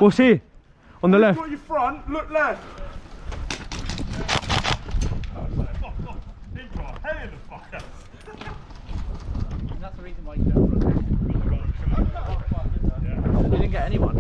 What's here? On the left. Got your front, look left. That's the reason why you don't run. You didn't get anyone.